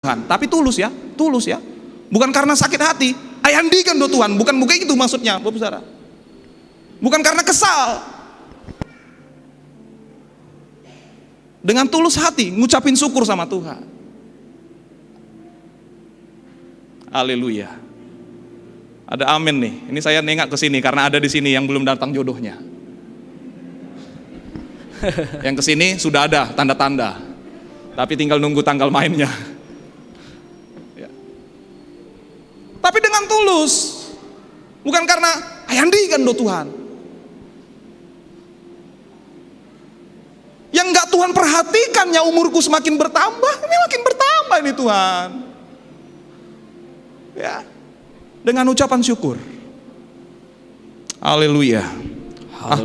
Tuhan, tapi tulus ya, bukan karena sakit hati. Ayandikan do Tuhan, bukan itu maksudnya, Bapak Saudara. Bukan karena kesal. Dengan tulus hati, ngucapin syukur sama Tuhan. Haleluya. Ada amin nih. Ini saya nengak ke sini karena ada di sini yang belum datang jodohnya. Yang ke sini sudah ada tanda-tanda, tapi tinggal nunggu tanggal mainnya. Tapi dengan tulus, bukan karena ayandikan do Tuhan. Yang enggak Tuhan perhatikan, ya umurku semakin bertambah, ini makin bertambah ini Tuhan. Ya, dengan ucapan syukur. Haleluya.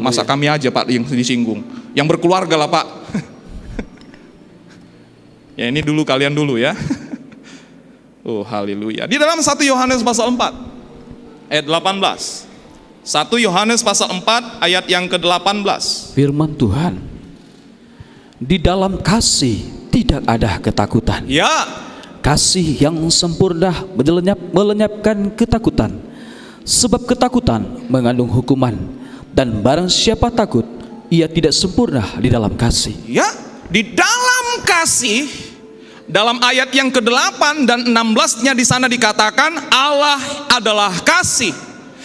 Masa kami aja Pak yang disinggung, yang berkeluarga lah Pak. Ya ini dulu, kalian dulu ya. Oh haleluya. Di dalam 1 Yohanes pasal 4 ayat 18. 1 Yohanes pasal 4 ayat yang ke-18. Firman Tuhan, di dalam kasih tidak ada ketakutan. Ya. Kasih yang sempurna melenyapkan ketakutan. Sebab ketakutan mengandung hukuman, dan barang siapa takut, ia tidak sempurna di dalam kasih. Ya, di dalam kasih. Dalam ayat yang ke-8 dan 16-nya di sana dikatakan Allah adalah kasih.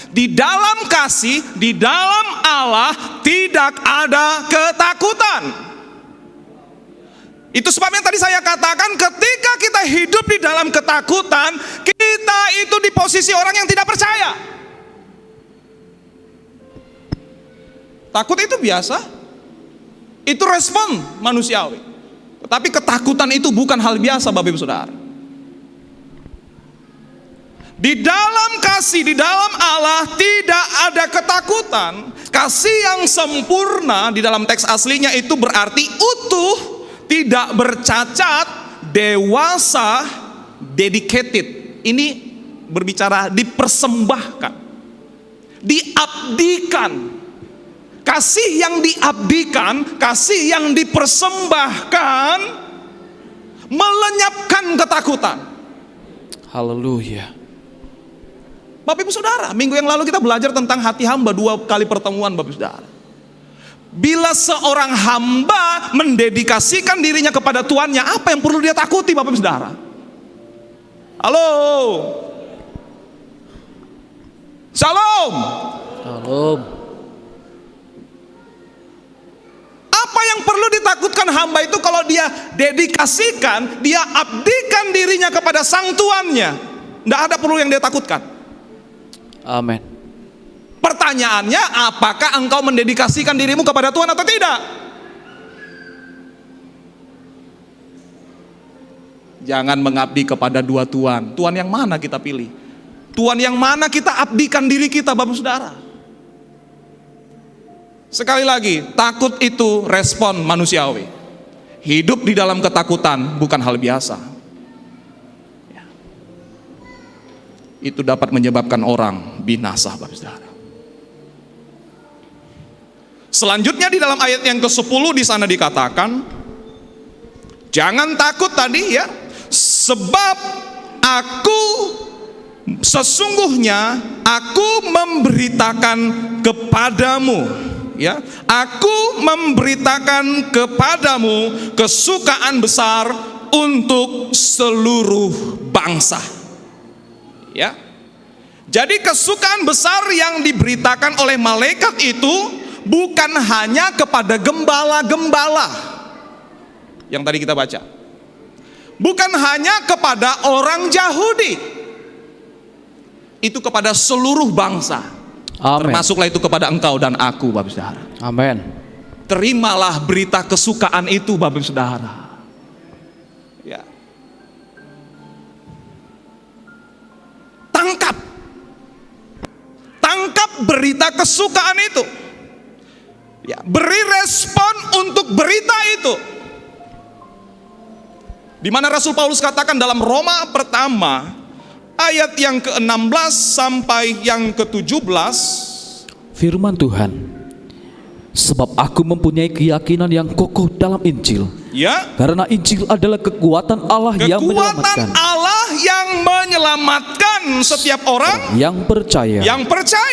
Di dalam kasih, di dalam Allah tidak ada ketakutan. Itu sebabnya tadi saya katakan, ketika kita hidup di dalam ketakutan, kita itu di posisi orang yang tidak percaya. Takut itu biasa. Itu respon manusiawi. Tapi ketakutan itu bukan hal biasa Bapak Ibu Saudara. Di dalam kasih, di dalam Allah tidak ada ketakutan. Kasih yang sempurna di dalam teks aslinya itu berarti utuh, tidak bercacat, dewasa, dedicated. Ini berbicara dipersembahkan, diabdikan. Kasih yang diabdikan, kasih yang dipersembahkan, melenyapkan ketakutan. Haleluya. Bapak Ibu Saudara, minggu yang lalu kita belajar tentang hati hamba, 2 kali pertemuan Bapak Ibu Saudara. Bila seorang hamba mendedikasikan dirinya kepada Tuannya, apa yang perlu dia takuti Bapak Ibu Saudara? Halo. Shalom. Shalom. Apa yang perlu ditakutkan hamba itu kalau dia dedikasikan, dia abdikan dirinya kepada sang tuannya. Tidak ada perlu yang dia takutkan. Amin. Pertanyaannya, apakah engkau mendedikasikan dirimu kepada Tuhan atau tidak? Jangan mengabdi kepada 2 tuan. Tuan yang mana kita pilih? Tuan yang mana kita abdikan diri kita Bapak Saudara? Sekali lagi, takut itu respon manusiawi. Hidup di dalam ketakutan bukan hal biasa. Itu dapat menyebabkan orang binasa, Bapak Saudara. Selanjutnya di dalam ayat yang ke-10 di sana dikatakan, jangan takut tadi ya, sebab sesungguhnya aku memberitakan kepadamu. Ya, aku memberitakan kepadamu kesukaan besar untuk seluruh bangsa. Ya, jadi kesukaan besar yang diberitakan oleh malaikat itu bukan hanya kepada gembala-gembala yang tadi kita baca, bukan hanya kepada orang Yahudi, itu kepada seluruh bangsa. Amen. Termasuklah itu kepada engkau dan aku Bapak Saudara. Amin. Terimalah berita kesukaan itu Bapak Saudara. Ya. Tangkap berita kesukaan itu. Ya, beri respon untuk berita itu. Di mana Rasul Paulus katakan dalam Roma pertama ayat yang ke-16 sampai yang ke-17, Firman Tuhan, Sebab aku mempunyai keyakinan yang kokoh dalam Injil. Ya, Karena Injil adalah kekuatan Allah yang kekuatan menyelamatkan Allah yang menyelamatkan setiap orang yang percaya. yang percaya.